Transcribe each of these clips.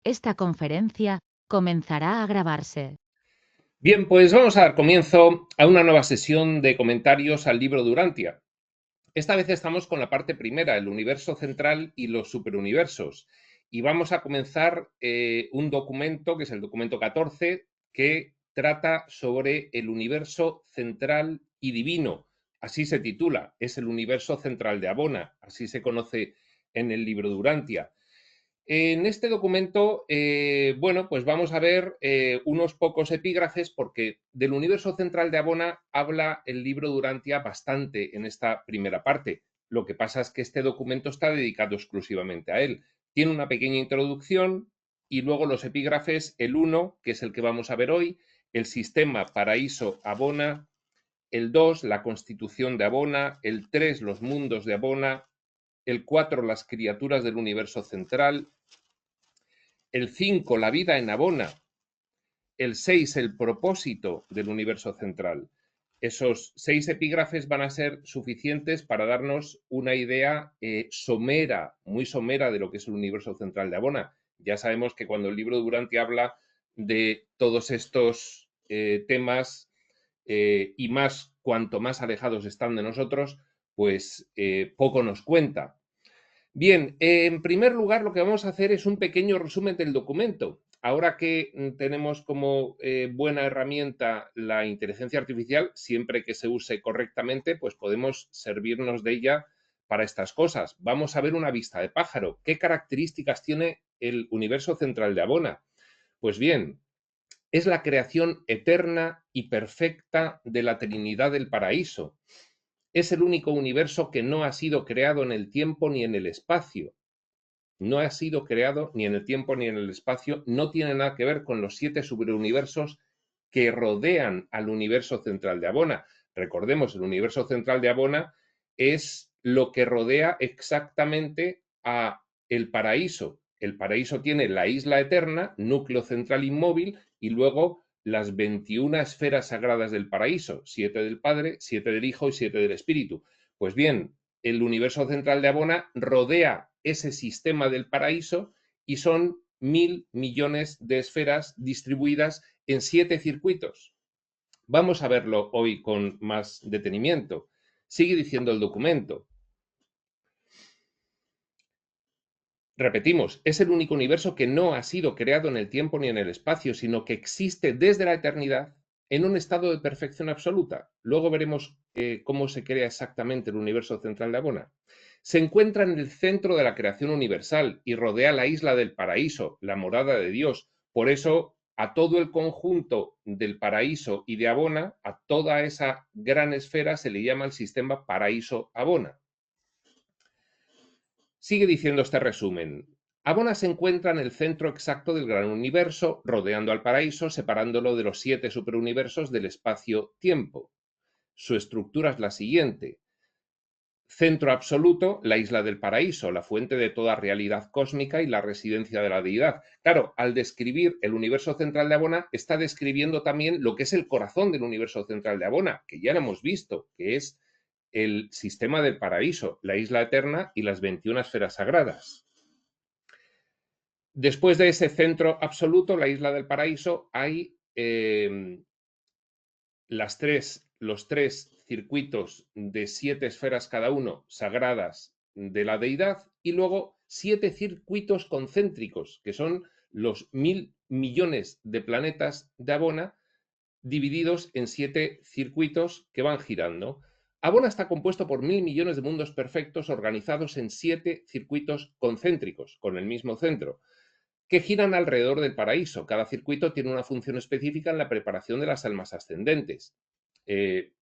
Esta conferencia comenzará a grabarse. Bien, pues vamos a dar comienzo a una nueva sesión de comentarios al libro de Urantia. Esta vez estamos con la parte primera, el universo central y los superuniversos. Y vamos a comenzar un documento, que es el documento 14, que trata sobre el universo central y divino. Así se titula, es el universo central de Abona, así se conoce en el libro de Urantia. En este documento, bueno, pues vamos a ver unos pocos epígrafes porque del universo central de Abona habla el libro de Urantia bastante en esta primera parte. Lo que pasa es que este documento está dedicado exclusivamente a él. Tiene una pequeña introducción y luego los epígrafes, el 1, que es el que vamos a ver hoy, el sistema paraíso Abona, el 2, la constitución de Abona, el 3, los mundos de Abona, el 4, las criaturas del universo central, el 5, la vida en Abona, el 6, el propósito del universo central. Esos 6 epígrafes van a ser suficientes para darnos una idea somera, muy somera de lo que es el universo central de Abona. Ya sabemos que cuando el libro de Urantia habla de todos estos temas y más, cuanto más alejados están de nosotros, pues poco nos cuenta. Bien, en primer lugar, lo que vamos a hacer es un pequeño resumen del documento. Ahora que tenemos como buena herramienta la inteligencia artificial, siempre que se use correctamente, pues podemos servirnos de ella para estas cosas. Vamos a ver una vista de pájaro. ¿Qué características tiene el universo central de Abona? Pues bien, es la creación eterna y perfecta de la Trinidad del Paraíso. Es el único universo que no ha sido creado en el tiempo ni en el espacio. No ha sido creado ni en el tiempo ni en el espacio, no tiene nada que ver con los 7 superuniversos que rodean al universo central de Abona. Recordemos, el universo central de Abona es lo que rodea exactamente a el paraíso. El paraíso tiene la isla eterna, núcleo central inmóvil, y luego las 21 esferas sagradas del paraíso, 7 del Padre, 7 del Hijo y 7 del Espíritu. Pues bien, el universo central de Abona rodea ese sistema del paraíso y son 1.000 millones de esferas distribuidas en 7 circuitos. Vamos a verlo hoy con más detenimiento. Sigue diciendo el documento. Repetimos, es el único universo que no ha sido creado en el tiempo ni en el espacio, sino que existe desde la eternidad en un estado de perfección absoluta. Luego veremos cómo se crea exactamente el universo central de Abona. Se encuentra en el centro de la creación universal y rodea la isla del paraíso, la morada de Dios. Por eso, a todo el conjunto del paraíso y de Abona, a toda esa gran esfera, se le llama el sistema paraíso-Abona. Sigue diciendo este resumen. Abona se encuentra en el centro exacto del gran universo, rodeando al paraíso, separándolo de los 7 superuniversos del espacio-tiempo. Su estructura es la siguiente. Centro absoluto, la isla del paraíso, la fuente de toda realidad cósmica y la residencia de la deidad. Claro, al describir el universo central de Abona, está describiendo también lo que es el corazón del universo central de Abona, que ya lo hemos visto, que es el sistema del paraíso, la isla eterna y las 21 esferas sagradas. Después de ese centro absoluto, la isla del paraíso, hay los 3 circuitos de 7 esferas cada uno sagradas de la deidad y luego 7 circuitos concéntricos, que son los 1.000 millones de planetas de Abona divididos en 7 circuitos que van girando. Abona está compuesto por 1.000 millones de mundos perfectos organizados en 7 circuitos concéntricos, con el mismo centro, que giran alrededor del paraíso. Cada circuito tiene una función específica en la preparación de las almas ascendentes. Eh,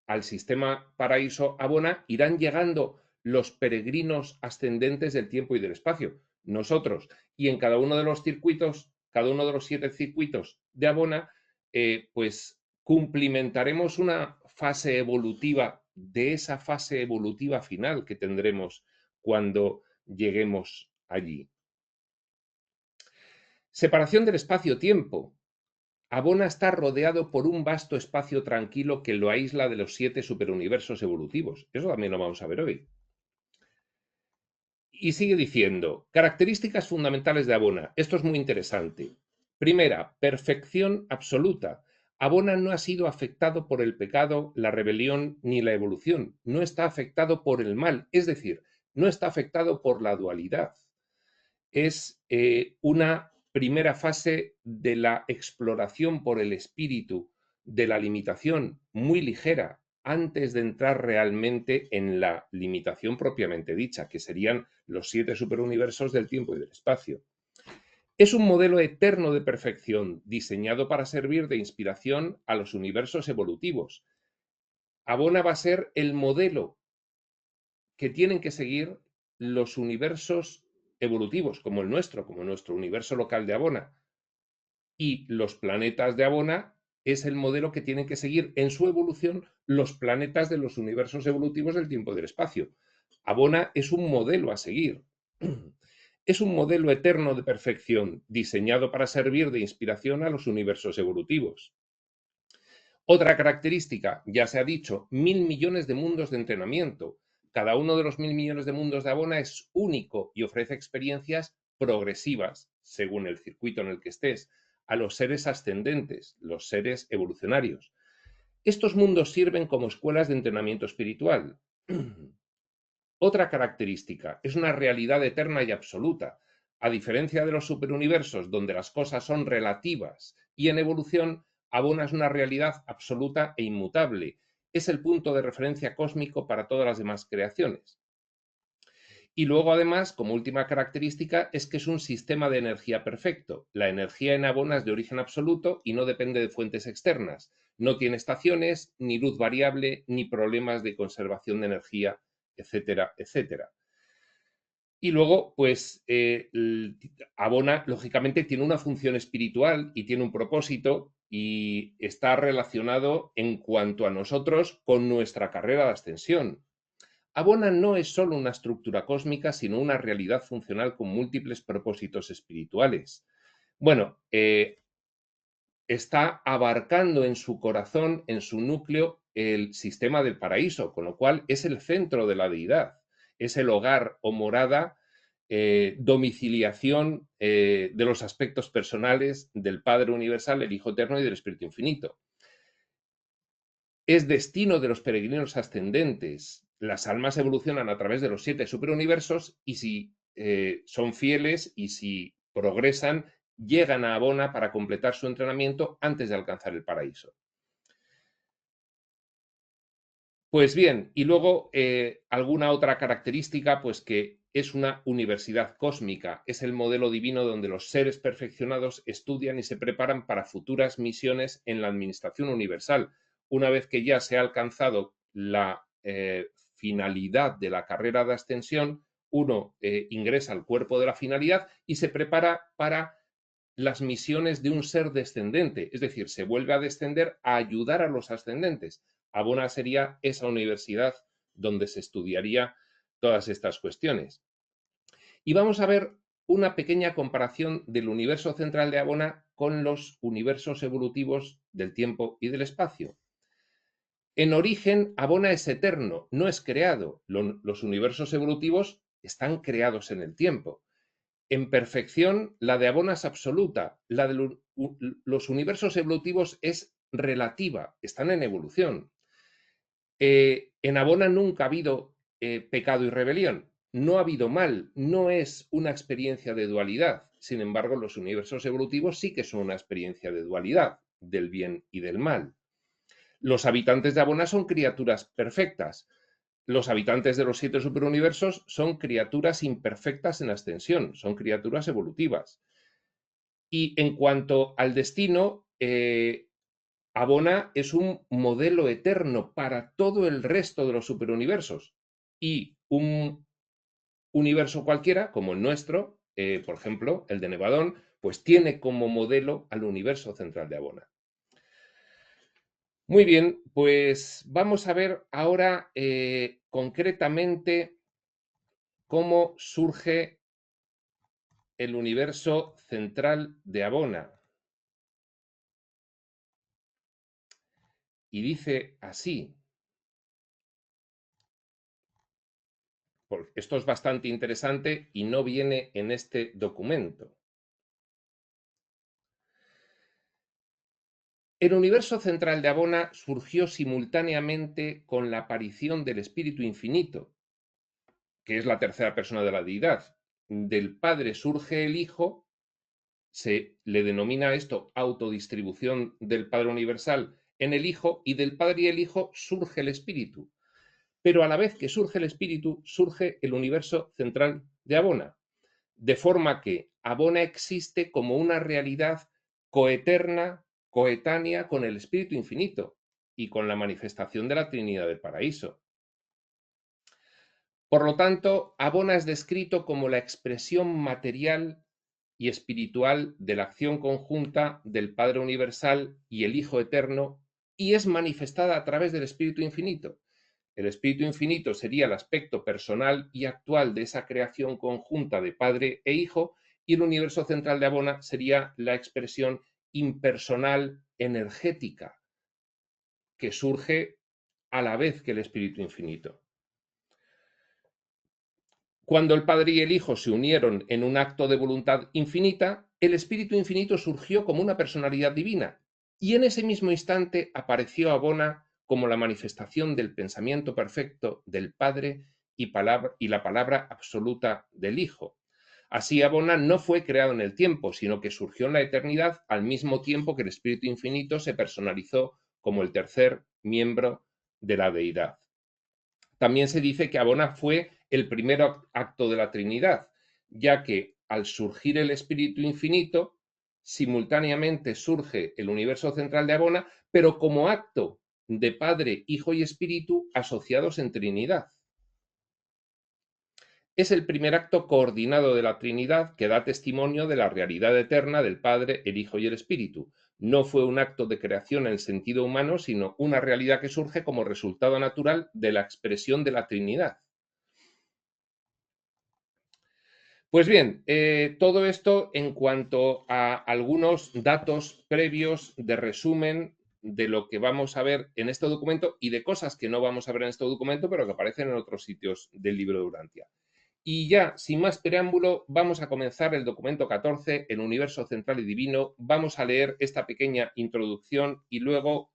Al sistema paraíso Abona irán llegando los peregrinos ascendentes del tiempo y del espacio, nosotros, y en cada uno de los circuitos, cada uno de los 7 circuitos de Abona, pues cumplimentaremos una fase evolutiva de esa fase evolutiva final que tendremos cuando lleguemos allí. Separación del espacio-tiempo. Abona está rodeado por un vasto espacio tranquilo que lo aísla de los 7 superuniversos evolutivos. Eso también lo vamos a ver hoy. Y sigue diciendo, características fundamentales de Abona. Esto es muy interesante. Primera, perfección absoluta. Abona no ha sido afectado por el pecado, la rebelión ni la evolución. No está afectado por el mal, es decir, no está afectado por la dualidad. Es una primera fase de la exploración por el espíritu de la limitación muy ligera antes de entrar realmente en la limitación propiamente dicha, que serían los 7 superuniversos del tiempo y del espacio. Es un modelo eterno de perfección, diseñado para servir de inspiración a los universos evolutivos. Abona va a ser el modelo que tienen que seguir los universos evolutivos, como el nuestro, como nuestro universo local de Abona. Y los planetas de Abona es el modelo que tienen que seguir en su evolución los planetas de los universos evolutivos del tiempo y del espacio. Abona es un modelo a seguir. Es un modelo eterno de perfección, diseñado para servir de inspiración a los universos evolutivos. Otra característica, ya se ha dicho, 1.000 millones de mundos de entrenamiento. Cada uno de los 1.000 millones de mundos de Abona es único y ofrece experiencias progresivas, según el circuito en el que estés, a los seres ascendentes, los seres evolucionarios. Estos mundos sirven como escuelas de entrenamiento espiritual. Otra característica, es una realidad eterna y absoluta. A diferencia de los superuniversos, donde las cosas son relativas y en evolución, Abona es una realidad absoluta e inmutable. Es el punto de referencia cósmico para todas las demás creaciones. Y luego, además, como última característica, es que es un sistema de energía perfecto. La energía en Abona es de origen absoluto y no depende de fuentes externas. No tiene estaciones, ni luz variable, ni problemas de conservación de energía, etcétera, etcétera. Y luego, pues, Abona, lógicamente, tiene una función espiritual y tiene un propósito y está relacionado en cuanto a nosotros con nuestra carrera de ascensión. Abona no es solo una estructura cósmica, sino una realidad funcional con múltiples propósitos espirituales. Bueno, está abarcando en su corazón, en su núcleo, el sistema del paraíso, con lo cual es el centro de la deidad, es el hogar o morada, domiciliación de los aspectos personales del Padre Universal, el Hijo Eterno y del Espíritu Infinito. Es destino de los peregrinos ascendentes. Las almas evolucionan a través de los 7 superuniversos y si son fieles y si progresan, llegan a Abona para completar su entrenamiento antes de alcanzar el paraíso. Pues bien, y luego alguna otra característica, pues que es una universidad cósmica, es el modelo divino donde los seres perfeccionados estudian y se preparan para futuras misiones en la administración universal. Una vez que ya se ha alcanzado la finalidad de la carrera de ascensión, uno ingresa al cuerpo de la finalidad y se prepara para las misiones de un ser descendente, es decir, se vuelve a descender a ayudar a los ascendentes. Abona sería esa universidad donde se estudiaría todas estas cuestiones. Y vamos a ver una pequeña comparación del universo central de Abona con los universos evolutivos del tiempo y del espacio. En origen, Abona es eterno, no es creado. Los universos evolutivos están creados en el tiempo. En perfección, la de Abona es absoluta, la de los universos evolutivos es relativa, están en evolución. En Abona nunca ha habido pecado y rebelión, no ha habido mal, no es una experiencia de dualidad. Sin embargo, los universos evolutivos sí que son una experiencia de dualidad, del bien y del mal. Los habitantes de Abona son criaturas perfectas. Los habitantes de los 7 superuniversos son criaturas imperfectas en ascensión, son criaturas evolutivas. Y en cuanto al destino, Abona es un modelo eterno para todo el resto de los superuniversos. Y un universo cualquiera, como el nuestro, por ejemplo, el de Nevadón, pues tiene como modelo al universo central de Abona. Muy bien, pues vamos a ver ahora concretamente cómo surge el universo central de Abona. Y dice así: Esto es bastante interesante y no viene en este documento. El universo central de Abona surgió simultáneamente con la aparición del Espíritu Infinito, que es la tercera persona de la deidad. Del Padre surge el Hijo, se le denomina esto autodistribución del Padre Universal en el Hijo, y del Padre y el Hijo surge el Espíritu. Pero a la vez que surge el Espíritu, surge el universo central de Abona, de forma que Abona existe como una realidad coeterna, coetánea con el Espíritu Infinito y con la manifestación de la Trinidad del Paraíso. Por lo tanto, Abona es descrito como la expresión material y espiritual de la acción conjunta del Padre Universal y el Hijo Eterno, y es manifestada a través del Espíritu Infinito. El Espíritu Infinito sería el aspecto personal y actual de esa creación conjunta de Padre e Hijo, y el universo central de Abona sería la expresión impersonal energética que surge a la vez que el Espíritu Infinito. Cuando el Padre y el Hijo se unieron en un acto de voluntad infinita, el Espíritu Infinito surgió como una personalidad divina, y en ese mismo instante apareció Abona como la manifestación del pensamiento perfecto del Padre y la palabra absoluta del Hijo. Así Abona no fue creado en el tiempo, sino que surgió en la eternidad al mismo tiempo que el Espíritu Infinito se personalizó como el tercer miembro de la deidad. También se dice que Abona fue el primer acto de la Trinidad, ya que al surgir el Espíritu Infinito, simultáneamente surge el universo central de Abona, pero como acto de Padre, Hijo y Espíritu asociados en Trinidad. Es el primer acto coordinado de la Trinidad que da testimonio de la realidad eterna del Padre, el Hijo y el Espíritu. No fue un acto de creación en el sentido humano, sino una realidad que surge como resultado natural de la expresión de la Trinidad. Pues bien, todo esto en cuanto a algunos datos previos de resumen de lo que vamos a ver en este documento y de cosas que no vamos a ver en este documento, pero que aparecen en otros sitios del libro de Urantia. Y ya, sin más preámbulo, vamos a comenzar el documento 14, el universo central y divino. Vamos a leer esta pequeña introducción y luego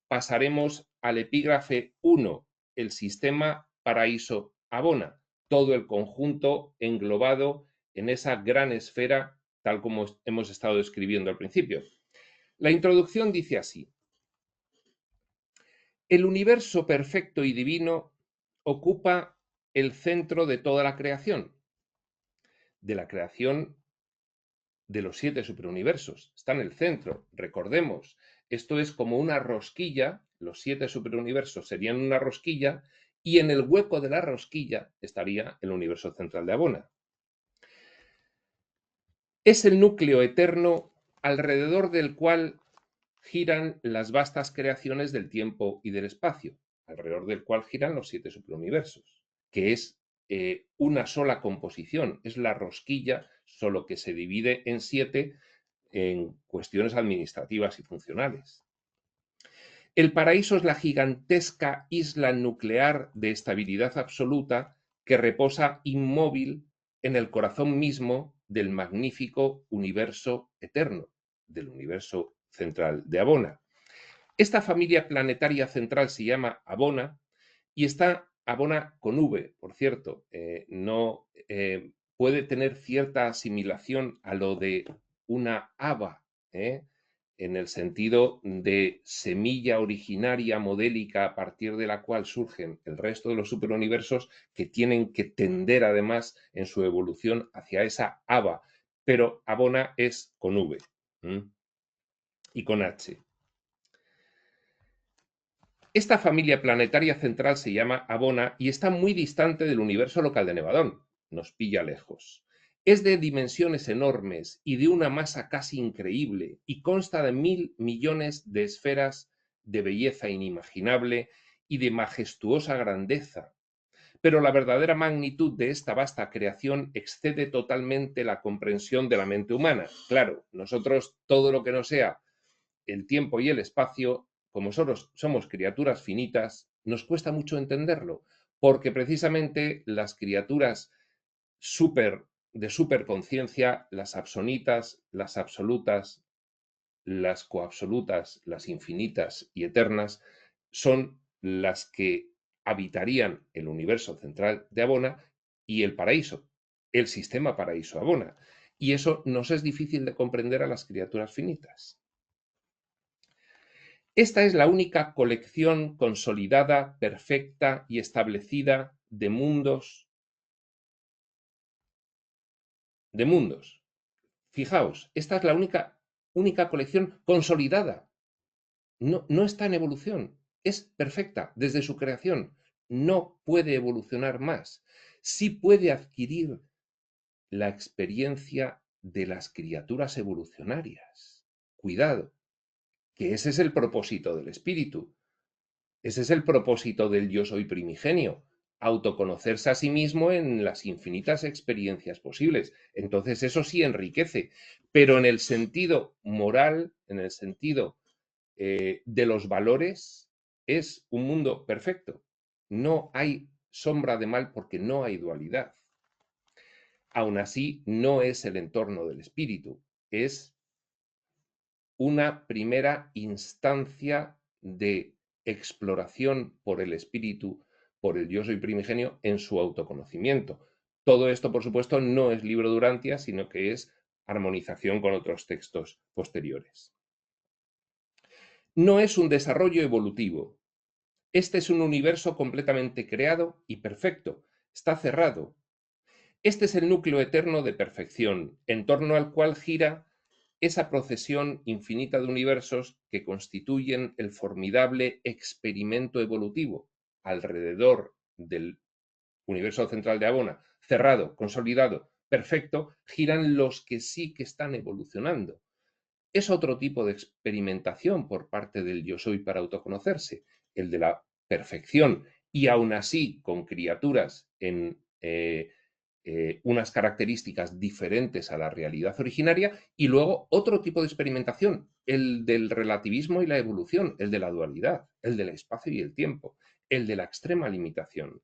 pasaremos al epígrafe 1, el sistema paraíso-abona, todo el conjunto englobado en esa gran esfera, tal como hemos estado describiendo al principio. La introducción dice así: el universo perfecto y divino ocupa el centro de toda la creación, de la creación de los 7 superuniversos. Está en el centro, recordemos. Esto es como una rosquilla, los 7 superuniversos serían una rosquilla, y en el hueco de la rosquilla estaría el universo central de Abona. Es el núcleo eterno alrededor del cual giran las vastas creaciones del tiempo y del espacio, alrededor del cual giran los 7 superuniversos, que es una sola composición, es la rosquilla, solo que se divide en 7 en cuestiones administrativas y funcionales. El paraíso es la gigantesca isla nuclear de estabilidad absoluta que reposa inmóvil en el corazón mismo del magnífico universo eterno, del universo central de Abona. Esta familia planetaria central se llama Abona y está Abona con V, por cierto, no puede tener cierta asimilación a lo de una haba, en el sentido de semilla originaria modélica a partir de la cual surgen el resto de los superuniversos que tienen que tender además en su evolución hacia esa haba, pero Abona es con V y con H. Esta familia planetaria central se llama Abona y está muy distante del universo local de Nevadón, nos pilla lejos. Es de dimensiones enormes y de una masa casi increíble y consta de 1000 millones de esferas de belleza inimaginable y de majestuosa grandeza. Pero la verdadera magnitud de esta vasta creación excede totalmente la comprensión de la mente humana. Claro, nosotros todo lo que no sea el tiempo y el espacio, como somos criaturas finitas, nos cuesta mucho entenderlo, porque precisamente las criaturas de superconciencia, las absonitas, las absolutas, las coabsolutas, las infinitas y eternas, son las que habitarían el universo central de Abona y el paraíso, el sistema paraíso-Abona. Y eso nos es difícil de comprender a las criaturas finitas. Esta es la única colección consolidada, perfecta y establecida de mundos. Fijaos, esta es la única colección consolidada. No está en evolución, es perfecta desde su creación. No puede evolucionar más. Sí puede adquirir la experiencia de las criaturas evolucionarias. Cuidado, que ese es el propósito del espíritu. Ese es el propósito del yo soy primigenio, autoconocerse a sí mismo en las infinitas experiencias posibles. Entonces eso sí enriquece, pero en el sentido moral, en el sentido de los valores, es un mundo perfecto. No hay sombra de mal porque no hay dualidad. Aún así, no es el entorno del espíritu, es una primera instancia de exploración por el espíritu, por el yo soy primigenio, en su autoconocimiento. Todo esto, por supuesto, no es libro Durantia, sino que es armonización con otros textos posteriores. No es un desarrollo evolutivo. Este es un universo completamente creado y perfecto. Está cerrado. Este es el núcleo eterno de perfección, en torno al cual gira esa procesión infinita de universos que constituyen el formidable experimento evolutivo alrededor del universo central de Abona, cerrado, consolidado, perfecto, giran los que sí que están evolucionando. Es otro tipo de experimentación por parte del yo soy para autoconocerse, el de la perfección, y aún así con criaturas en unas características diferentes a la realidad originaria, y luego otro tipo de experimentación, el del relativismo y la evolución, el de la dualidad, el del espacio y el tiempo, el de la extrema limitación.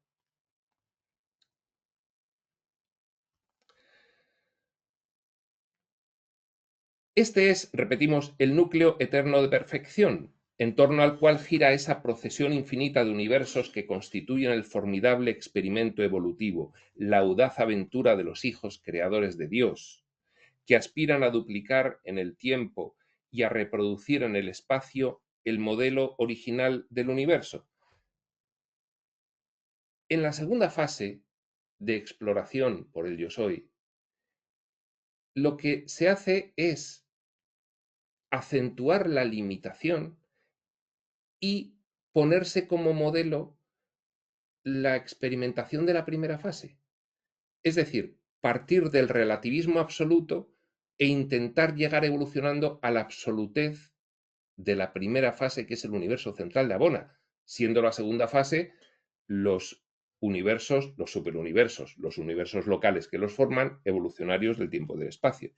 Este es, repetimos, el núcleo eterno de perfección, en torno al cual gira esa procesión infinita de universos que constituyen el formidable experimento evolutivo, la audaz aventura de los hijos creadores de Dios, que aspiran a duplicar en el tiempo y a reproducir en el espacio el modelo original del universo. En la segunda fase de exploración por el yo soy, lo que se hace es acentuar la limitación y ponerse como modelo la experimentación de la primera fase. Es decir, partir del relativismo absoluto e intentar llegar evolucionando a la absolutez de la primera fase, que es el universo central de Abona, siendo la segunda fase los universos, los superuniversos, los universos locales que los forman, evolucionarios del tiempo y del espacio.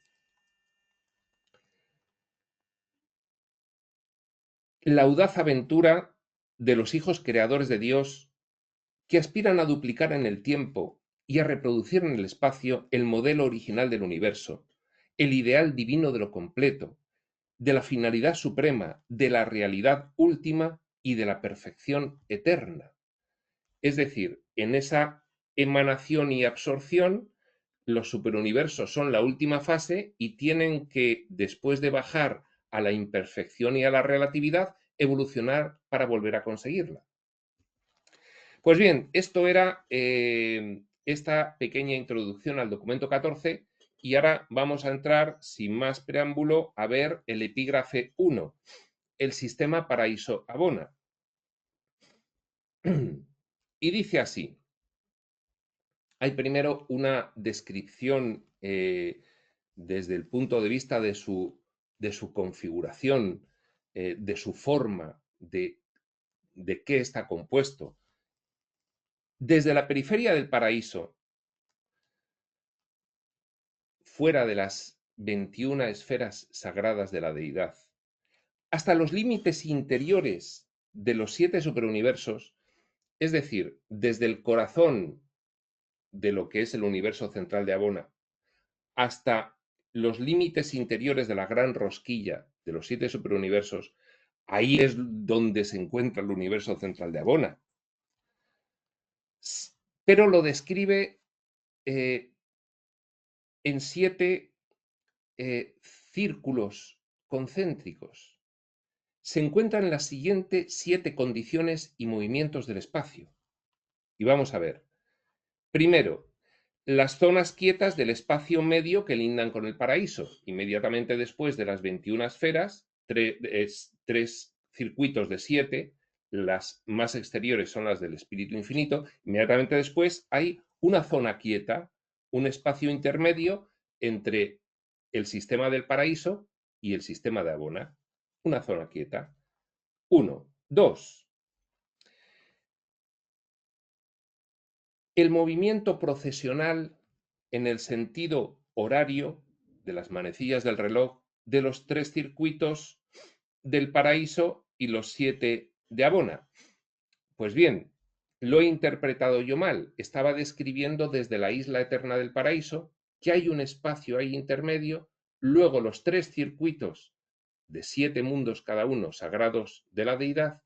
La audaz aventura de los hijos creadores de Dios que aspiran a duplicar en el tiempo y a reproducir en el espacio el modelo original del universo, el ideal divino de lo completo, de la finalidad suprema, de la realidad última y de la perfección eterna. Es decir, en esa emanación y absorción, los superuniversos son la última fase y tienen que, después de bajar a la imperfección y a la relatividad, evolucionar para volver a conseguirla. Pues bien, esto era esta pequeña introducción al documento 14 y ahora vamos a entrar, sin más preámbulo, a ver el epígrafe 1, el sistema paraíso-Abona. Y dice así, hay primero una descripción desde el punto de vista de su configuración, de su forma, de qué está compuesto. Desde la periferia del paraíso, fuera de las 21 esferas sagradas de la deidad, hasta los límites interiores de los 7 superuniversos, Es decir, desde el corazón de lo que es el universo central de Abona hasta los límites interiores de la gran rosquilla de los 7 superuniversos, ahí es donde se encuentra el universo central de Abona. Pero lo describe en 7 círculos concéntricos. Se encuentran las siguientes 7 condiciones y movimientos del espacio. Y vamos a ver. Primero, las zonas quietas del espacio medio que lindan con el paraíso. Inmediatamente después de las 21 esferas, 3 circuitos de 7, las más exteriores son las del espíritu infinito. Inmediatamente después hay una zona quieta, un espacio intermedio entre el sistema del paraíso y el sistema de Abona. Una zona quieta. 1. 2. El movimiento procesional en el sentido horario de las manecillas del reloj de los 3 circuitos del paraíso y los 7 de Abona. Pues bien, lo he interpretado yo mal. Estaba describiendo desde la isla eterna del paraíso que hay un espacio ahí intermedio, luego los 3 circuitos de 7 mundos cada uno sagrados de la deidad,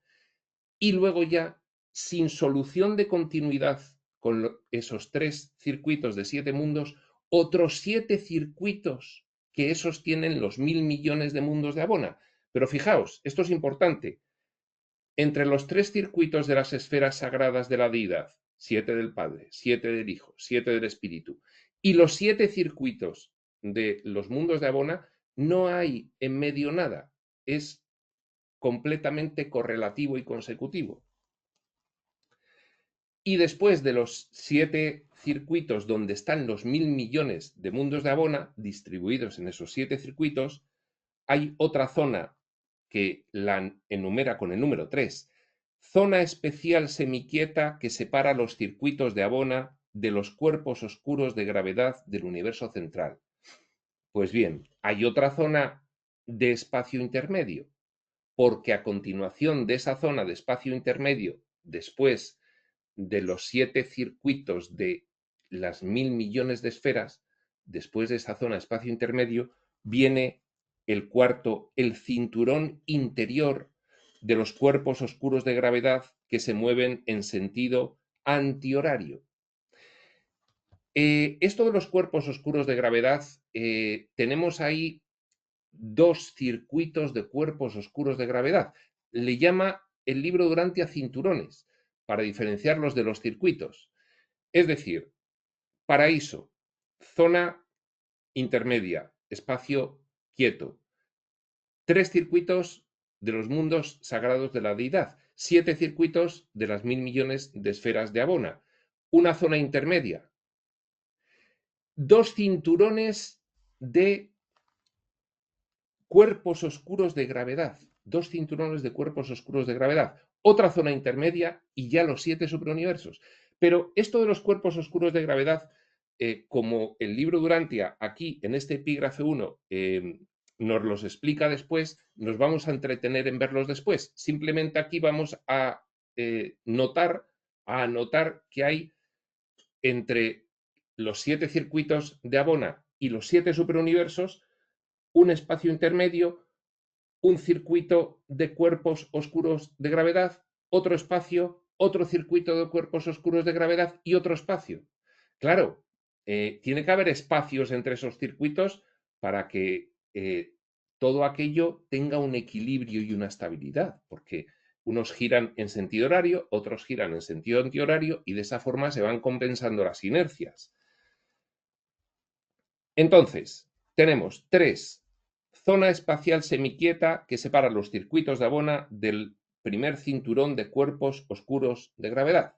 y luego ya, sin solución de continuidad con esos 3 circuitos de 7 mundos, otros 7 circuitos que sostienen los 1.000 millones de mundos de Abona. Pero fijaos, esto es importante. Entre los 3 circuitos de las esferas sagradas de la deidad, 7 del Padre, 7 del Hijo, 7 del Espíritu, y los 7 circuitos de los mundos de Abona, no hay en medio nada. Es completamente correlativo y consecutivo. Y después de los 7 circuitos donde están los 1.000 millones de mundos de Abona distribuidos en esos 7 circuitos, hay otra zona que la enumera con el número 3, zona especial semiquieta que separa los circuitos de Abona de los cuerpos oscuros de gravedad del universo central. Pues bien, hay otra zona de espacio intermedio, porque a continuación de esa zona de espacio intermedio, después de los 7 circuitos de las 1.000 millones de esferas, después de esa zona de espacio intermedio, viene el cuarto, el cinturón interior de los cuerpos oscuros de gravedad que se mueven en sentido antihorario. Esto de los cuerpos oscuros de gravedad, tenemos ahí 2 circuitos de cuerpos oscuros de gravedad. Le llama el libro Durantia cinturones, para diferenciarlos de los circuitos. Es decir, paraíso, zona intermedia, espacio quieto. 3 circuitos de los mundos sagrados de la deidad. 7 circuitos de las 1.000 millones de esferas de Abona. Una zona intermedia. 2 cinturones de cuerpos oscuros de gravedad. 2 cinturones de cuerpos oscuros de gravedad. Otra zona intermedia y ya los 7 superuniversos. Pero esto de los cuerpos oscuros de gravedad, como el libro Durantia aquí en este epígrafe 1 nos los explica después, nos vamos a entretener en verlos después. Simplemente aquí vamos a anotar que hay entre los 7 circuitos de Abona y los 7 superuniversos un espacio intermedio, un circuito de cuerpos oscuros de gravedad, otro espacio, otro circuito de cuerpos oscuros de gravedad y otro espacio. Claro, tiene que haber espacios entre esos circuitos para que todo aquello tenga un equilibrio y una estabilidad, porque unos giran en sentido horario, otros giran en sentido antihorario y de esa forma se van compensando las inercias. Entonces, tenemos 3. Zona espacial semiquieta que separa los circuitos de Abona del primer cinturón de cuerpos oscuros de gravedad.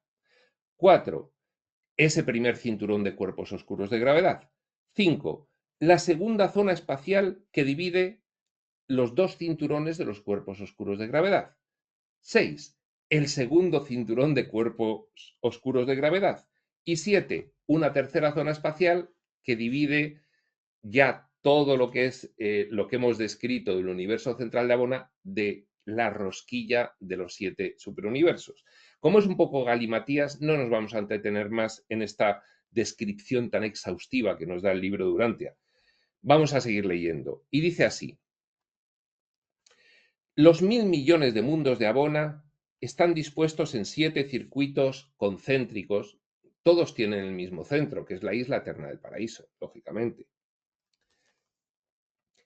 4. Ese primer cinturón de cuerpos oscuros de gravedad. 5. La segunda zona espacial que divide los 2 cinturones de los cuerpos oscuros de gravedad. 6. El segundo cinturón de cuerpos oscuros de gravedad. Y 7. Una tercera zona espacial que divide ya todo lo que es lo que hemos descrito del universo central de Abona de la rosquilla de los 7 superuniversos. Como es un poco galimatías, no nos vamos a entretener más en esta descripción tan exhaustiva que nos da el libro Durantia. Vamos a seguir leyendo. Y dice así: los 1.000 millones de mundos de Abona están dispuestos en 7 circuitos concéntricos. Todos tienen el mismo centro, que es la isla eterna del paraíso, lógicamente,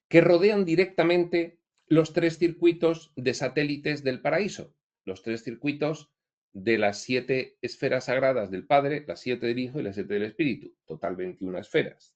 que rodean directamente los 3 circuitos de satélites del paraíso, los 3 circuitos de las 7 esferas sagradas del Padre, las 7 del Hijo y las 7 del Espíritu, total 21 esferas.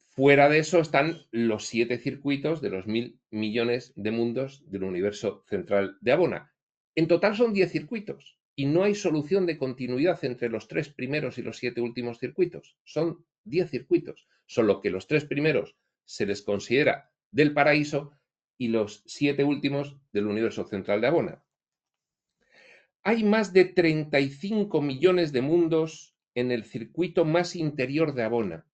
Fuera de eso están los 7 circuitos de los 1.000 millones de mundos del universo central de Abona. En total son 10 circuitos y no hay solución de continuidad entre los 3 primeros y los 7 últimos circuitos. Son 10 circuitos, solo que los 3 primeros se les considera del paraíso y los 7 últimos del universo central de Abona. Hay más de 35 millones de mundos en el circuito más interior de Abona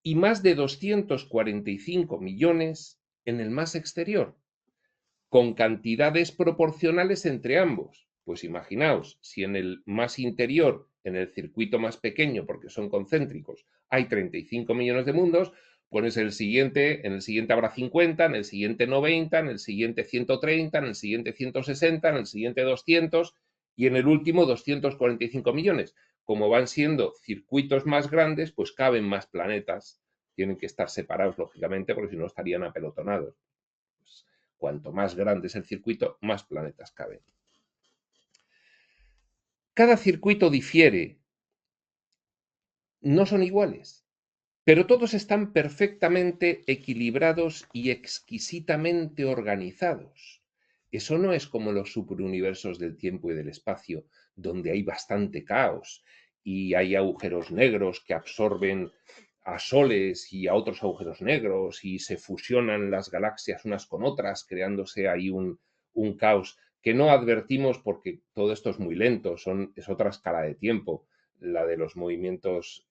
y más de 245 millones en el más exterior, con cantidades proporcionales entre ambos. Pues imaginaos, si en el más interior, en el circuito más pequeño, porque son concéntricos, hay 35 millones de mundos, pues en el siguiente habrá 50, en el siguiente 90, en el siguiente 130, en el siguiente 160, en el siguiente 200 y en el último 245 millones. Como van siendo circuitos más grandes, pues caben más planetas. Tienen que estar separados, lógicamente, porque si no estarían apelotonados. Pues, cuanto más grande es el circuito, más planetas caben. Cada circuito difiere, no son iguales, pero todos están perfectamente equilibrados y exquisitamente organizados. Eso no es como los superuniversos del tiempo y del espacio, donde hay bastante caos y hay agujeros negros que absorben a soles y a otros agujeros negros y se fusionan las galaxias unas con otras, creándose ahí un caos que no advertimos porque todo esto es muy lento, es otra escala de tiempo, la de los movimientos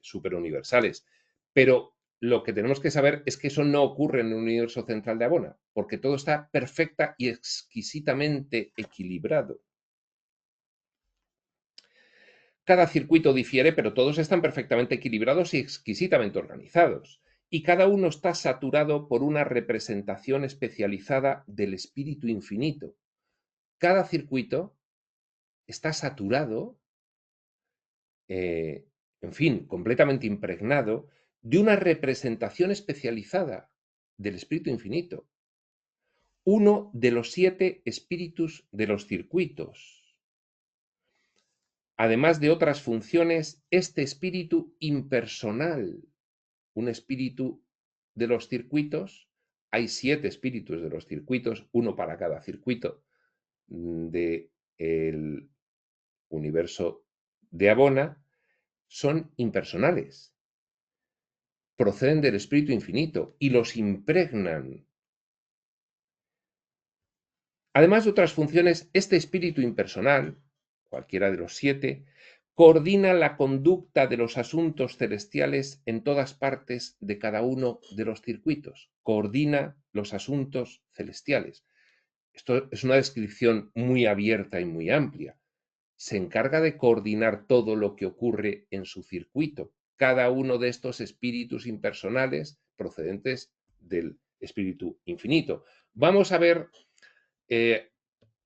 superuniversales. Pero lo que tenemos que saber es que eso no ocurre en el universo central de Abona, porque todo está perfecta y exquisitamente equilibrado. Cada circuito difiere, pero todos están perfectamente equilibrados y exquisitamente organizados. Y cada uno está saturado por una representación especializada del espíritu infinito. Cada circuito está saturado, en fin, completamente impregnado de una representación especializada del espíritu infinito. Uno de los 7 espíritus de los circuitos. Además de otras funciones, este espíritu impersonal, un espíritu de los circuitos, hay 7 espíritus de los circuitos, uno para cada circuito del universo de Abona, son impersonales, proceden del espíritu infinito y los impregnan. Además de otras funciones, este espíritu impersonal, cualquiera de los 7, coordina la conducta de los asuntos celestiales en todas partes de cada uno de los circuitos. Coordina los asuntos celestiales. Esto es una descripción muy abierta y muy amplia. Se encarga de coordinar todo lo que ocurre en su circuito. Cada uno de estos espíritus impersonales procedentes del espíritu infinito. Vamos a ver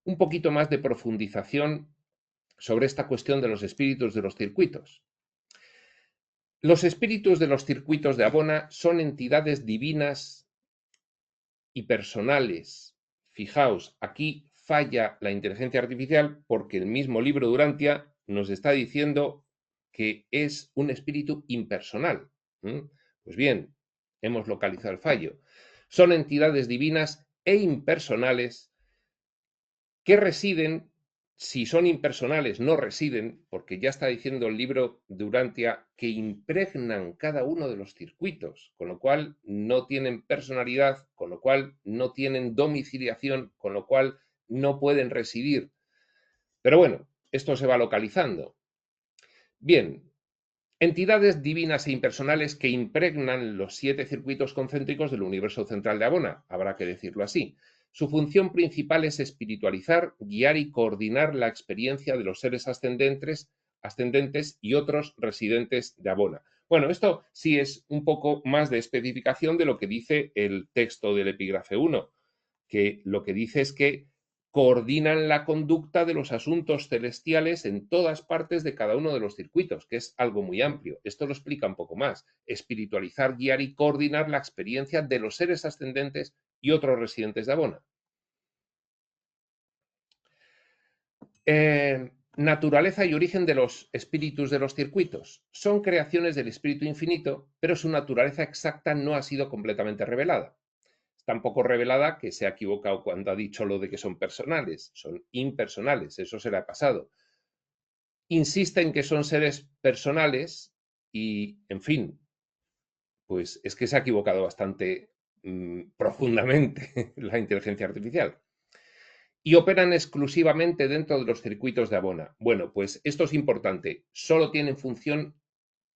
un poquito más de profundización sobre esta cuestión de los espíritus de los circuitos. Los espíritus de los circuitos de Abona son entidades divinas y personales. Fijaos, aquí falla la inteligencia artificial porque el mismo libro Durantia nos está diciendo que es un espíritu impersonal. Pues bien, hemos localizado el fallo. Son entidades divinas e impersonales que residen, si son impersonales, no residen, porque ya está diciendo el libro Durantia que impregnan cada uno de los circuitos, con lo cual no tienen personalidad, con lo cual no tienen domiciliación, con lo cual no pueden residir. Pero bueno, esto se va localizando. Bien, entidades divinas e impersonales que impregnan los 7 circuitos concéntricos del universo central de Abona, habrá que decirlo así. Su función principal es espiritualizar, guiar y coordinar la experiencia de los seres ascendentes y otros residentes de Abona. Bueno, esto sí es un poco más de especificación de lo que dice el texto del epígrafe 1, que lo que dice es que coordinan la conducta de los asuntos celestiales en todas partes de cada uno de los circuitos, que es algo muy amplio. Esto lo explica un poco más. Espiritualizar, guiar y coordinar la experiencia de los seres ascendentes y otros residentes de Abona. Naturaleza y origen de los espíritus de los circuitos. Son creaciones del espíritu infinito, pero su naturaleza exacta no ha sido completamente revelada. Tan poco revelada que se ha equivocado cuando ha dicho lo de que son personales. Son impersonales, eso se le ha pasado. Insiste en que son seres personales y, en fin, pues es que se ha equivocado bastante profundamente la inteligencia artificial. Y operan exclusivamente dentro de los circuitos de Abona. Bueno, pues esto es importante. Solo tienen función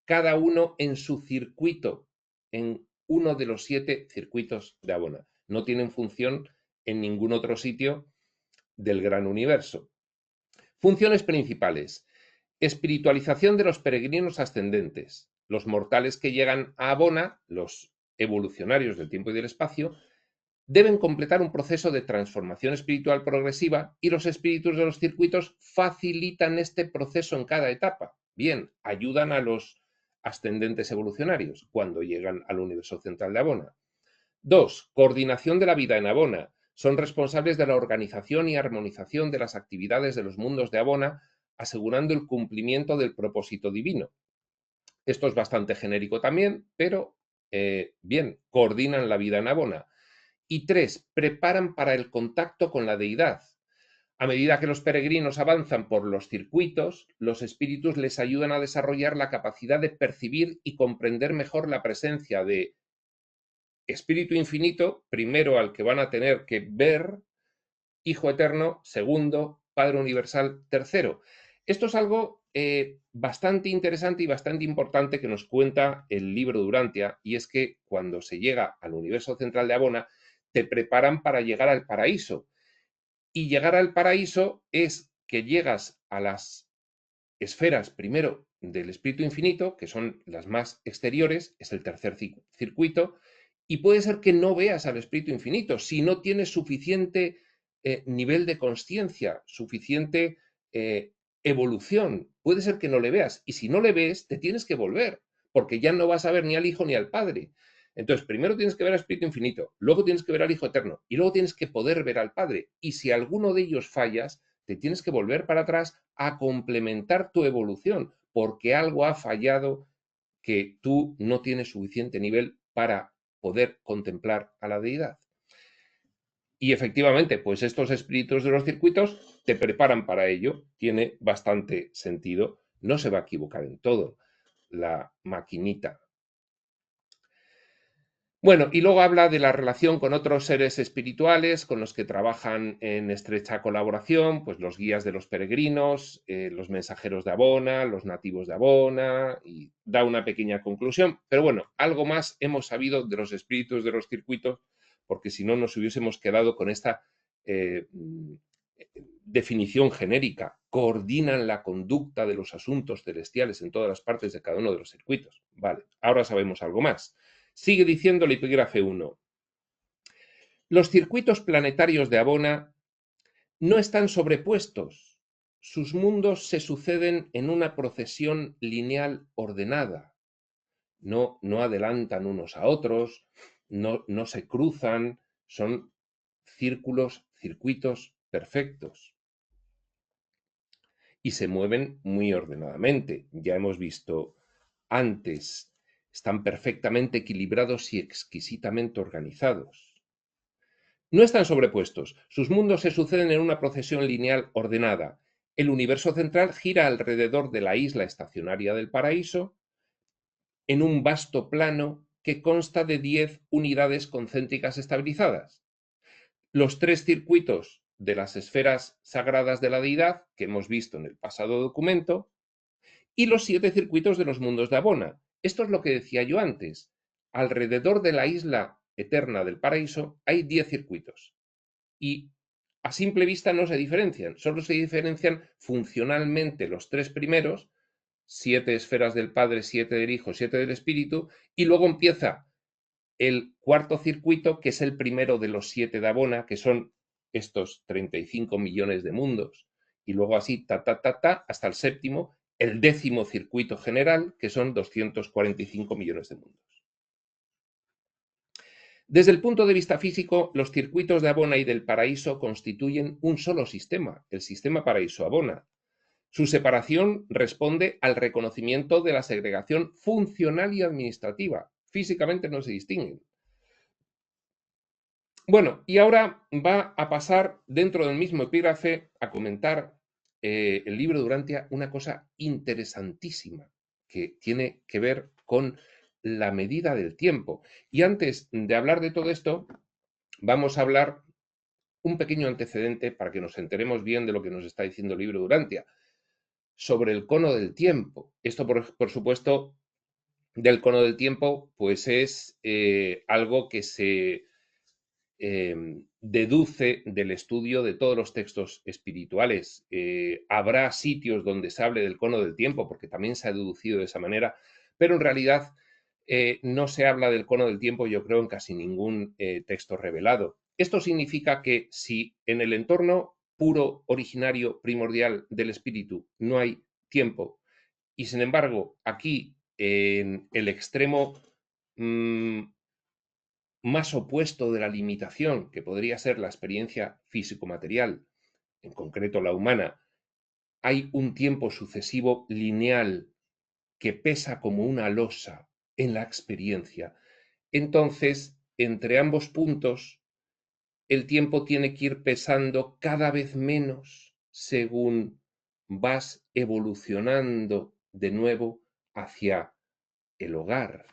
cada uno en su circuito, en uno de los 7 circuitos de Abona. No tienen función en ningún otro sitio del gran universo. Funciones principales. Espiritualización de los peregrinos ascendentes. Los mortales que llegan a Abona, los evolucionarios del tiempo y del espacio, deben completar un proceso de transformación espiritual progresiva y los espíritus de los circuitos facilitan este proceso en cada etapa. Bien, ayudan a los ascendentes evolucionarios cuando llegan al universo central de Abona. 2. Coordinación de la vida en Abona. Son responsables de la organización y armonización de las actividades de los mundos de Abona, asegurando el cumplimiento del propósito divino. Esto es bastante genérico también, pero bien, coordinan la vida en Abona. Y 3. Preparan para el contacto con la deidad. A medida que los peregrinos avanzan por los circuitos, los espíritus les ayudan a desarrollar la capacidad de percibir y comprender mejor la presencia de espíritu infinito, primero al que van a tener que ver, Hijo eterno, segundo, Padre universal, tercero. Esto es algo bastante interesante y bastante importante que nos cuenta el libro de Urantia, y es que cuando se llega al universo central de Abona, te preparan para llegar al paraíso. Y llegar al paraíso es que llegas a las esferas, primero, del espíritu infinito, que son las más exteriores, es el tercer circuito, y puede ser que no veas al espíritu infinito si no tienes suficiente nivel de consciencia, suficiente evolución. Puede ser que no le veas, y si no le ves, te tienes que volver, porque ya no vas a ver ni al Hijo ni al Padre. Entonces, primero tienes que ver al Espíritu Infinito, luego tienes que ver al Hijo Eterno, y luego tienes que poder ver al Padre. Y si alguno de ellos fallas, te tienes que volver para atrás a complementar tu evolución, porque algo ha fallado que tú no tienes suficiente nivel para poder contemplar a la deidad. Y efectivamente, pues estos espíritus de los circuitos te preparan para ello. Tiene bastante sentido. No se va a equivocar en todo la maquinita. Bueno, y luego habla de la relación con otros seres espirituales con los que trabajan en estrecha colaboración, pues los guías de los peregrinos, los mensajeros de Abona, los nativos de Abona, y da una pequeña conclusión. Pero bueno, algo más hemos sabido de los espíritus de los circuitos, porque si no nos hubiésemos quedado con esta definición genérica. Coordinan la conducta de los asuntos celestiales en todas las partes de cada uno de los circuitos. Vale, ahora sabemos algo más. Sigue diciendo el epígrafe 1. Los circuitos planetarios de Abona no están sobrepuestos. Sus mundos se suceden en una procesión lineal ordenada. No adelantan unos a otros, no se cruzan, son circuitos perfectos. Y se mueven muy ordenadamente. Ya hemos visto antes, están perfectamente equilibrados y exquisitamente organizados. No están sobrepuestos, sus mundos se suceden en una procesión lineal ordenada. El universo central gira alrededor de la isla estacionaria del paraíso en un vasto plano que consta de 10 unidades concéntricas estabilizadas. Los 3 circuitos de las esferas sagradas de la deidad, que hemos visto en el pasado documento, y los 7 circuitos de los mundos de Abona. Esto es lo que decía yo antes. Alrededor de la isla eterna del paraíso hay 10 circuitos. y a simple vista no se diferencian, solo se diferencian funcionalmente los tres primeros, 7 esferas del Padre, 7 del Hijo, 7 del Espíritu, y luego empieza el cuarto circuito, que es el primero de los 7 de Abona, que son estos 35 millones de mundos, y luego así, hasta el séptimo, el décimo circuito general, que son 245 millones de mundos. Desde el punto de vista físico, los circuitos de Abona y del paraíso constituyen un solo sistema, el sistema paraíso-Abona. Su separación responde al reconocimiento de la segregación funcional y administrativa. Físicamente no se distinguen. Bueno, y ahora va a pasar dentro del mismo epígrafe a comentar el libro de Durantia una cosa interesantísima que tiene que ver con la medida del tiempo. Y antes de hablar de todo esto, vamos a hablar un pequeño antecedente para que nos enteremos bien de lo que nos está diciendo el libro de Durantia sobre el cono del tiempo. Esto, por supuesto, del cono del tiempo, pues es algo que se deduce del estudio de todos los textos espirituales. Habrá sitios donde se hable del cono del tiempo, porque también se ha deducido de esa manera, pero en realidad no se habla del cono del tiempo, yo creo, en casi ningún texto revelado. Esto significa que si en el entorno puro, originario, primordial del espíritu no hay tiempo, y sin embargo aquí en el extremo más opuesto de la limitación, que podría ser la experiencia físico-material, en concreto la humana, hay un tiempo sucesivo lineal que pesa como una losa en la experiencia. Entonces, entre ambos puntos, el tiempo tiene que ir pesando cada vez menos según vas evolucionando de nuevo hacia el hogar.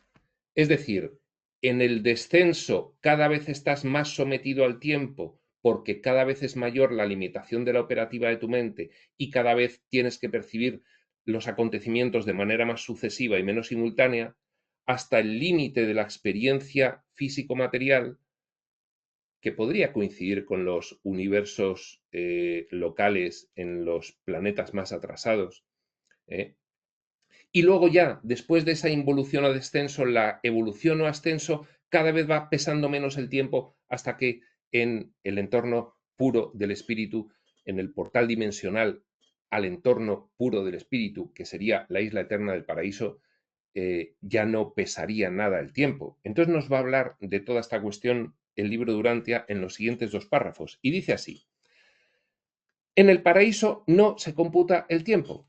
Es decir, en el descenso cada vez estás más sometido al tiempo porque cada vez es mayor la limitación de la operativa de tu mente y cada vez tienes que percibir los acontecimientos de manera más sucesiva y menos simultánea, hasta el límite de la experiencia físico-material, que podría coincidir con los universos locales en los planetas más atrasados. ¿eh? Y luego ya, después de esa involución o descenso, la evolución o ascenso, cada vez va pesando menos el tiempo hasta que en el entorno puro del espíritu, en el portal dimensional al entorno puro del espíritu, que sería la isla eterna del paraíso, ya no pesaría nada el tiempo. Entonces nos va a hablar de toda esta cuestión el libro de Durantia en los siguientes 2 párrafos. Y dice así: en el paraíso no se computa el tiempo.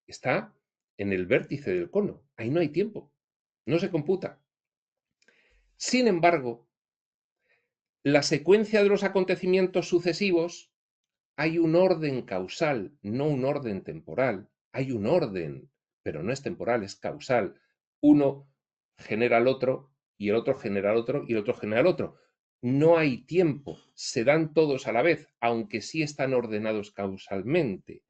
Está en el vértice del cono. Ahí no hay tiempo. No se computa. Sin embargo, la secuencia de los acontecimientos sucesivos, hay un orden causal, no un orden temporal. Hay un orden, pero no es temporal, es causal. Uno genera al otro y el otro genera al otro y el otro genera al otro. No hay tiempo, se dan todos a la vez, aunque sí están ordenados causalmente.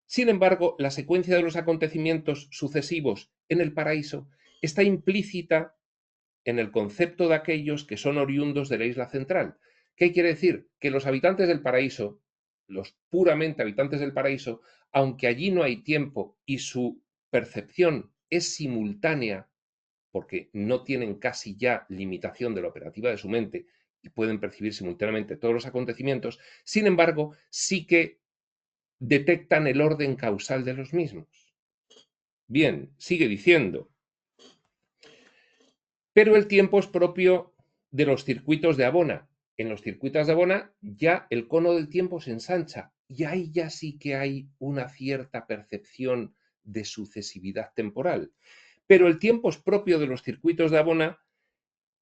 Sin embargo, la secuencia de los acontecimientos sucesivos en el paraíso está implícita en el concepto de aquellos que son oriundos de la isla central. ¿Qué quiere decir? Que los habitantes del paraíso, los puramente habitantes del paraíso, aunque allí no hay tiempo y su percepción es simultánea, porque no tienen casi ya limitación de la operativa de su mente y pueden percibir simultáneamente todos los acontecimientos, sin embargo, sí que detectan el orden causal de los mismos. Bien, sigue diciendo, pero el tiempo es propio de los circuitos de Abona. En los circuitos de Abona ya el cono del tiempo se ensancha y ahí ya sí que hay una cierta percepción de sucesividad temporal. Pero el tiempo es propio de los circuitos de Abona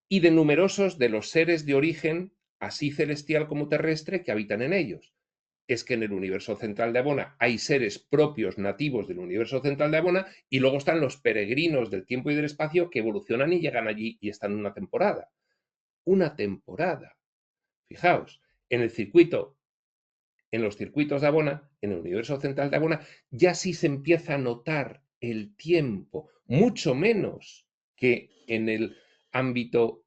y de numerosos de los seres de origen, así celestial como terrestre, que habitan en ellos. Es que en el universo central de Abona hay seres propios nativos del universo central de Abona y luego están los peregrinos del tiempo y del espacio que evolucionan y llegan allí y están una temporada. Una temporada. Fijaos, en el circuito, en los circuitos de Abona, en el universo central de Abona, ya sí se empieza a notar el tiempo, mucho menos que en el ámbito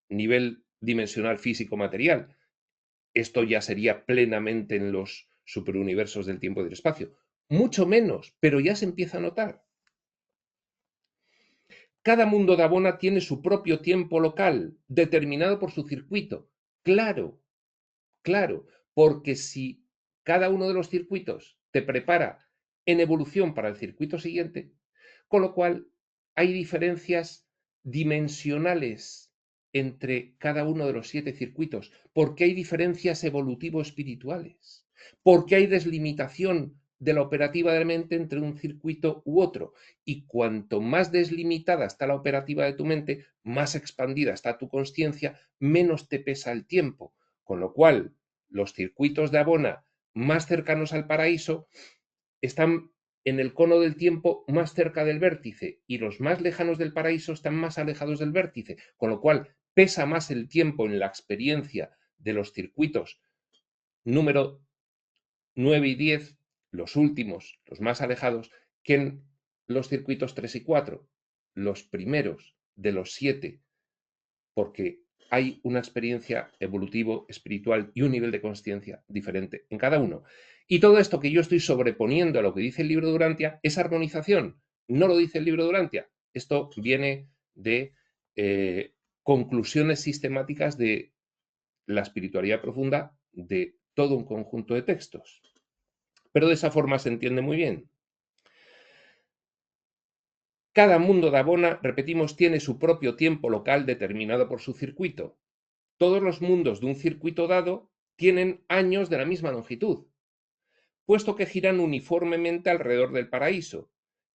nivel dimensional físico-material. esto ya sería plenamente en los superuniversos del tiempo y del espacio. Mucho menos, pero ya se empieza a notar. Cada mundo de Abona tiene su propio tiempo local, determinado por su circuito. Claro, claro, porque si cada uno de los circuitos te prepara en evolución para el circuito siguiente, con lo cual hay diferencias dimensionales entre cada uno de los 7 circuitos, porque hay diferencias evolutivo-espirituales, porque hay deslimitación de la operativa de la mente entre un circuito u otro. Y cuanto más deslimitada está la operativa de tu mente, más expandida está tu consciencia, menos te pesa el tiempo. Con lo cual, los circuitos de Abona más cercanos al paraíso están en el cono del tiempo más cerca del vértice y los más lejanos del paraíso están más alejados del vértice, con lo cual pesa más el tiempo en la experiencia de los circuitos número 9 y 10, los últimos, los más alejados, que en los circuitos 3 y 4, los primeros de los 7, porque hay una experiencia evolutivo, espiritual y un nivel de conciencia diferente en cada uno. Y todo esto que yo estoy sobreponiendo a lo que dice el libro de Durantia es armonización. No lo dice el libro de Durantia. Esto viene de conclusiones sistemáticas de la espiritualidad profunda de todo un conjunto de textos. Pero de esa forma se entiende muy bien. Cada mundo de Abona, repetimos, tiene su propio tiempo local determinado por su circuito. Todos los mundos de un circuito dado tienen años de la misma longitud, puesto que giran uniformemente alrededor del paraíso.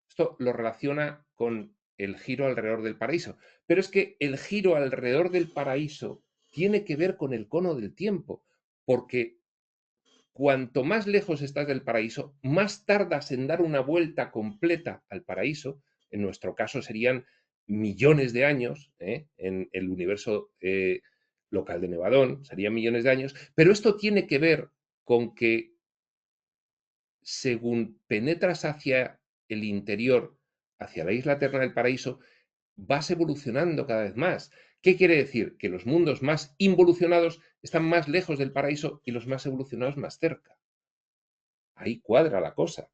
Esto lo relaciona con el giro alrededor del paraíso. Pero es que el giro alrededor del paraíso tiene que ver con el cono del tiempo, porque cuanto más lejos estás del paraíso, más tardas en dar una vuelta completa al paraíso. En nuestro caso serían millones de años, en el universo local de Nevadón, serían millones de años, pero esto tiene que ver con que según penetras hacia el interior, hacia la isla eterna del paraíso, vas evolucionando cada vez más. ¿Qué quiere decir? Que los mundos más involucionados están más lejos del paraíso y los más evolucionados más cerca. Ahí cuadra la cosa.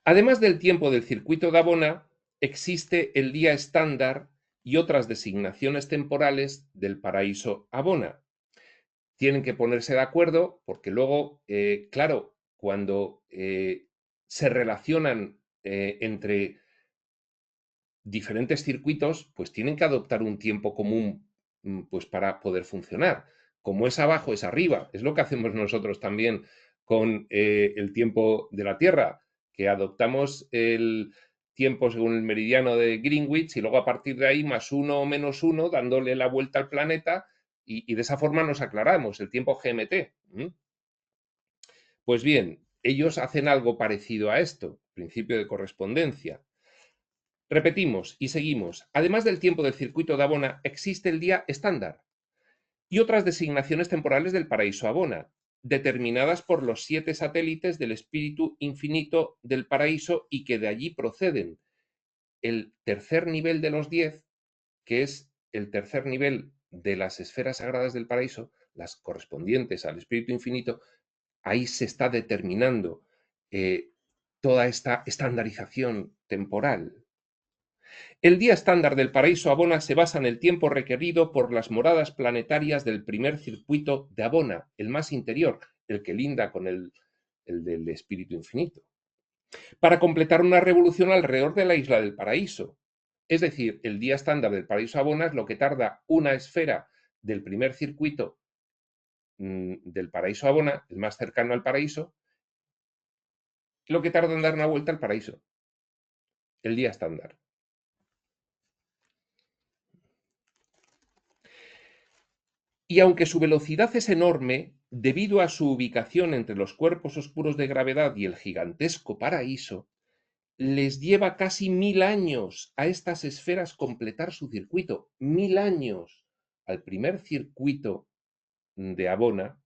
Además del tiempo del circuito de Abona, existe el día estándar y otras designaciones temporales del paraíso Abona. Tienen que ponerse de acuerdo porque luego, claro, cuando se relacionan entre diferentes circuitos, pues tienen que adoptar un tiempo común, pues para poder funcionar. Como es abajo, es arriba. Es lo que hacemos nosotros también con el tiempo de la Tierra, que adoptamos el tiempo según el meridiano de Greenwich y luego a partir de ahí más uno o menos uno, dándole la vuelta al planeta y de esa forma nos aclaramos el tiempo GMT. Pues bien, ellos hacen algo parecido a esto, principio de correspondencia. Repetimos y seguimos. Además del tiempo del circuito de Abona, existe el día estándar y otras designaciones temporales del paraíso Abona, determinadas por los 7 satélites del espíritu infinito del paraíso y que de allí proceden. El tercer nivel de los 10, que es el tercer nivel de las esferas sagradas del paraíso, las correspondientes al espíritu infinito, ahí se está determinando toda esta estandarización temporal. El día estándar del paraíso Abona se basa en el tiempo requerido por las moradas planetarias del primer circuito de Abona, el más interior, el que linda con el del espíritu infinito, para completar una revolución alrededor de la isla del paraíso. Es decir, el día estándar del paraíso Abona es lo que tarda una esfera del primer circuito del paraíso Abona, el más cercano al paraíso, lo que tarda en dar una vuelta al paraíso. El día estándar. Y aunque su velocidad es enorme, debido a su ubicación entre los cuerpos oscuros de gravedad y el gigantesco paraíso, les lleva casi 1000 años a estas esferas completar su circuito. 1000 años al primer circuito de Abona,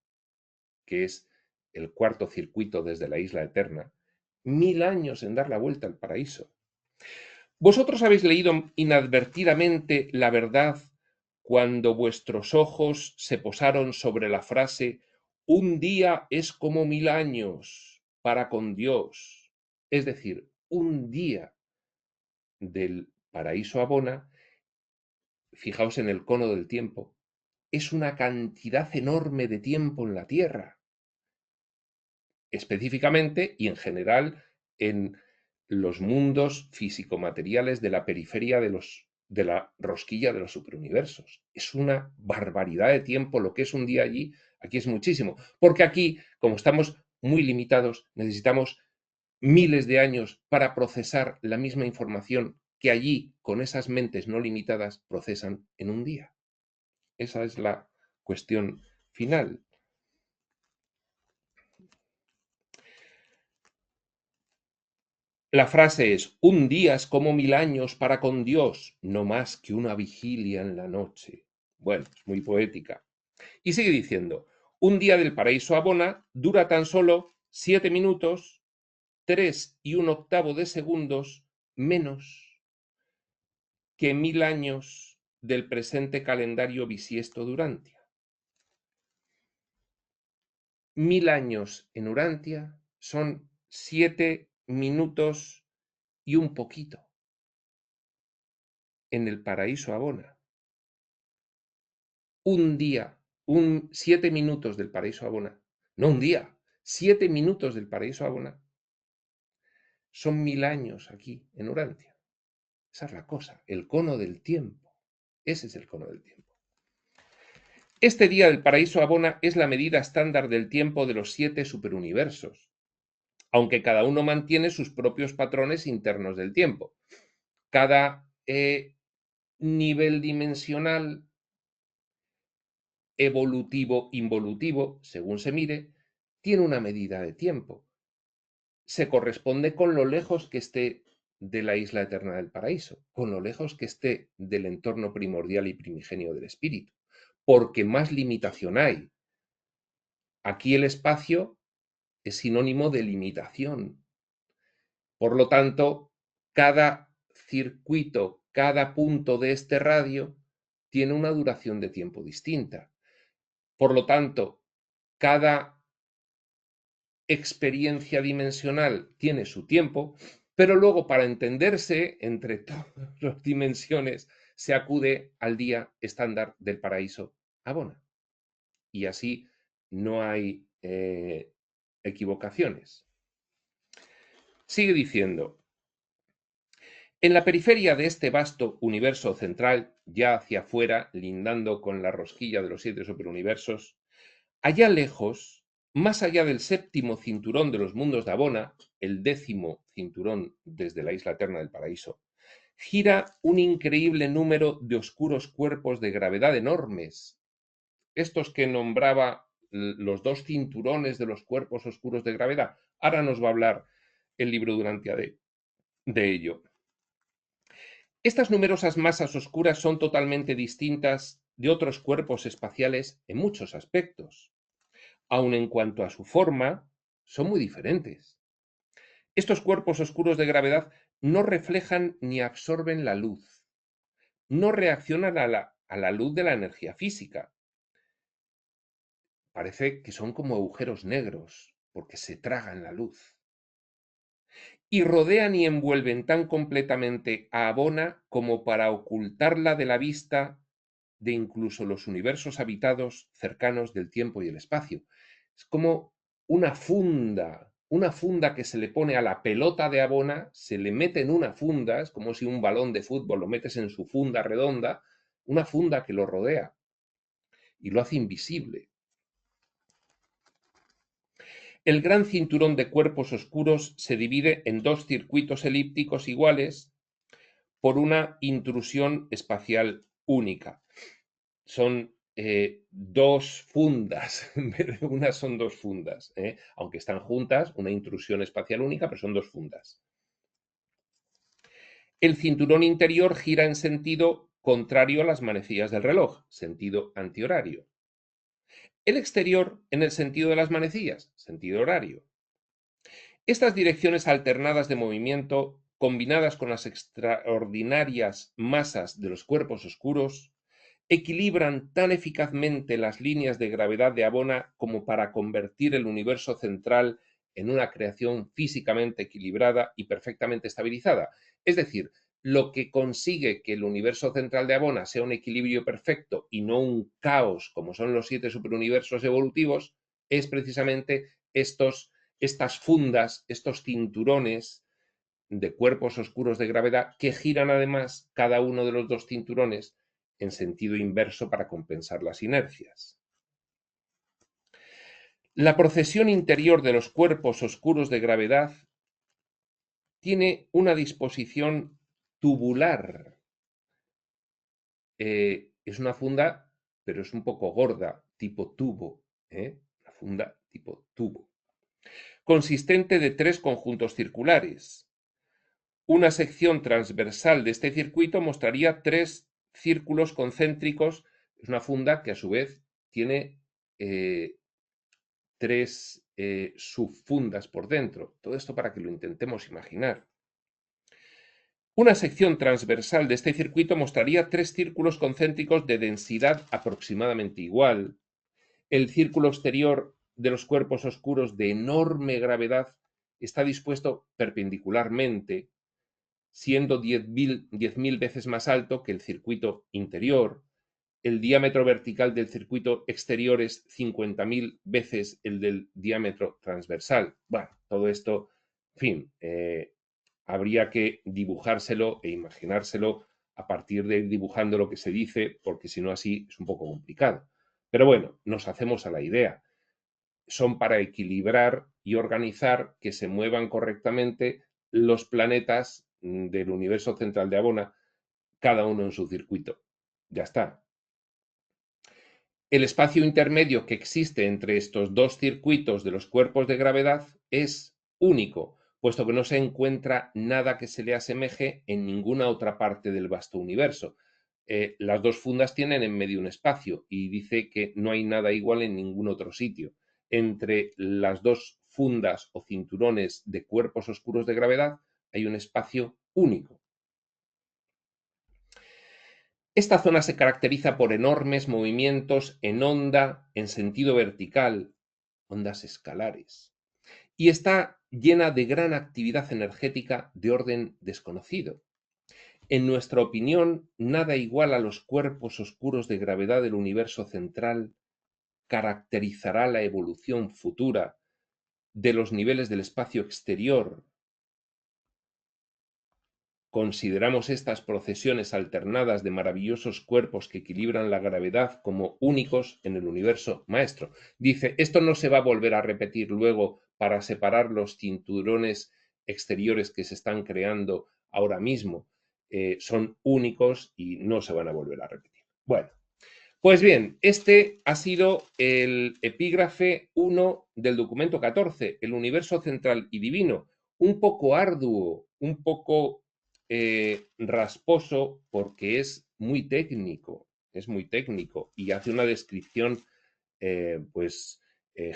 que es el cuarto circuito desde la isla eterna. 1000 años en dar la vuelta al paraíso. Vosotros habéis leído inadvertidamente la verdad cuando vuestros ojos se posaron sobre la frase un día es como 1000 años para con Dios. Es decir, un día del paraíso Abona, fijaos en el cono del tiempo, es una cantidad enorme de tiempo en la Tierra, específicamente y en general en los mundos físico-materiales de la periferia de la rosquilla de los superuniversos. Es una barbaridad de tiempo lo que es un día allí, aquí es muchísimo, porque aquí, como estamos muy limitados, necesitamos miles de años para procesar la misma información que allí, con esas mentes no limitadas, procesan en un día. Esa es la cuestión final. La frase es, un día es como 1000 años para con Dios, no más que una vigilia en la noche. Bueno, es muy poética. Y sigue diciendo, un día del paraíso Abona dura tan solo 7 minutos, 3 1/8 de segundos menos que 1000 años del presente calendario bisiesto de Urantia. 1000 años en Urantia son 7 minutos y un poquito. En el paraíso Abona, un día, 7 minutos del paraíso Abona, no un día, 7 minutos del paraíso Abona, son 1000 años aquí en Urantia. Esa es la cosa, el cono del tiempo. Ese es el cono del tiempo. Este día del paraíso Abona es la medida estándar del tiempo de los 7 superuniversos, aunque cada uno mantiene sus propios patrones internos del tiempo. Cada nivel dimensional evolutivo, involutivo, según se mire, tiene una medida de tiempo. Se corresponde con lo lejos que esté de la isla eterna del paraíso, con lo lejos que esté del entorno primordial y primigenio del espíritu, porque más limitación hay. Aquí el espacio es sinónimo de limitación. Por lo tanto, cada circuito, cada punto de este radio tiene una duración de tiempo distinta. Por lo tanto, cada experiencia dimensional tiene su tiempo, pero luego para entenderse entre todas las dimensiones se acude al día estándar del paraíso Abona. Y así no hay equivocaciones. Sigue diciendo, en la periferia de este vasto universo central, ya hacia afuera, lindando con la rosquilla de los 7 superuniversos, allá lejos, más allá del séptimo cinturón de los mundos de Abona, el 10º cinturón desde la isla eterna del paraíso, gira un increíble número de oscuros cuerpos de gravedad enormes. Estos que nombraba los 2 cinturones de los cuerpos oscuros de gravedad. Ahora nos va a hablar el libro Durantia de ello. Estas numerosas masas oscuras son totalmente distintas de otros cuerpos espaciales en muchos aspectos. Aun en cuanto a su forma, son muy diferentes. Estos cuerpos oscuros de gravedad no reflejan ni absorben la luz, no reaccionan a la luz de la energía física. Parece que son como agujeros negros, porque se tragan la luz. Y rodean y envuelven tan completamente a Abona como para ocultarla de la vista de incluso los universos habitados cercanos del tiempo y el espacio. Es como una funda que se le pone a la pelota de Abona, se le mete en una funda, es como si un balón de fútbol lo metes en su funda redonda, una funda que lo rodea y lo hace invisible. El gran cinturón de cuerpos oscuros se divide en 2 circuitos elípticos iguales por una intrusión espacial única. Son 2 fundas, en vez de una son 2 fundas, aunque están juntas, una intrusión espacial única, pero son 2 fundas. El cinturón interior gira en sentido contrario a las manecillas del reloj, sentido antihorario. El exterior en el sentido de las manecillas, sentido horario. Estas direcciones alternadas de movimiento combinadas con las extraordinarias masas de los cuerpos oscuros, equilibran tan eficazmente las líneas de gravedad de Abona como para convertir el universo central en una creación físicamente equilibrada y perfectamente estabilizada. Es decir, lo que consigue que el universo central de Abona sea un equilibrio perfecto y no un caos como son los 7 superuniversos evolutivos, es precisamente estas fundas, estos cinturones de cuerpos oscuros de gravedad que giran además cada uno de los dos cinturones en sentido inverso para compensar las inercias. La procesión interior de los cuerpos oscuros de gravedad tiene una disposición tubular. Es una funda, pero es un poco gorda, tipo tubo. Una funda tipo tubo. Consistente de 3 conjuntos circulares. Una sección transversal de este circuito mostraría 3 círculos concéntricos. Es una funda que a su vez tiene 3 subfundas por dentro. Todo esto para que lo intentemos imaginar. Una sección transversal de este circuito mostraría 3 círculos concéntricos de densidad aproximadamente igual. El círculo exterior de los cuerpos oscuros de enorme gravedad está dispuesto perpendicularmente, siendo 10.000 veces más alto que el circuito interior. El diámetro vertical del circuito exterior es 50.000 veces el del diámetro transversal. Bueno, todo esto, en fin, habría que dibujárselo e imaginárselo a partir de ir dibujando lo que se dice, porque si no así es un poco complicado. Pero bueno, nos hacemos a la idea. Son para equilibrar y organizar que se muevan correctamente los planetas del universo central de Abona, cada uno en su circuito. Ya está. El espacio intermedio que existe entre estos dos circuitos de los cuerpos de gravedad es único, puesto que no se encuentra nada que se le asemeje en ninguna otra parte del vasto universo. Las dos fundas tienen en medio un espacio y dice que no hay nada igual en ningún otro sitio. Entre las dos fundas o cinturones de cuerpos oscuros de gravedad hay un espacio único. Esta zona se caracteriza por enormes movimientos en onda en sentido vertical, ondas escalares, y está llena de gran actividad energética de orden desconocido. En nuestra opinión, nada igual a los cuerpos oscuros de gravedad del universo central caracterizará la evolución futura de los niveles del espacio exterior. Consideramos estas procesiones alternadas de maravillosos cuerpos que equilibran la gravedad como únicos en el universo maestro. Dice, esto no se va a volver a repetir luego para separar los cinturones exteriores que se están creando ahora mismo. Son únicos y no se van a volver a repetir. Bueno, pues bien, este ha sido el epígrafe 1 del documento 14, el universo central y divino. Un poco arduo, un poco rasposo, porque es muy técnico y hace una descripción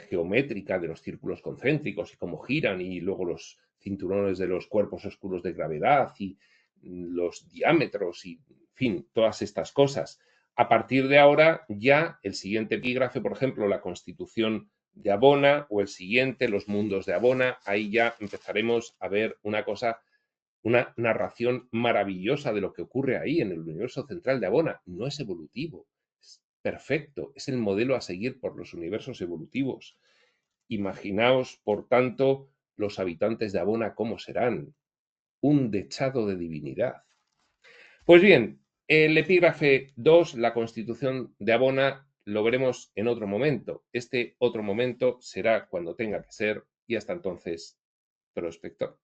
geométrica de los círculos concéntricos y cómo giran y luego los cinturones de los cuerpos oscuros de gravedad y los diámetros y, en fin, todas estas cosas. A partir de ahora, ya el siguiente epígrafe, por ejemplo, la Constitución de Abona o el siguiente, los mundos de Abona, ahí ya empezaremos a ver una cosa, una narración maravillosa de lo que ocurre ahí en el universo central de Abona. No es evolutivo, es perfecto, es el modelo a seguir por los universos evolutivos. Imaginaos, por tanto, los habitantes de Abona cómo serán. Un dechado de divinidad. Pues bien, el epígrafe 2, la Constitución de Abona, lo veremos en otro momento. Este otro momento será cuando tenga que ser y hasta entonces, prospector.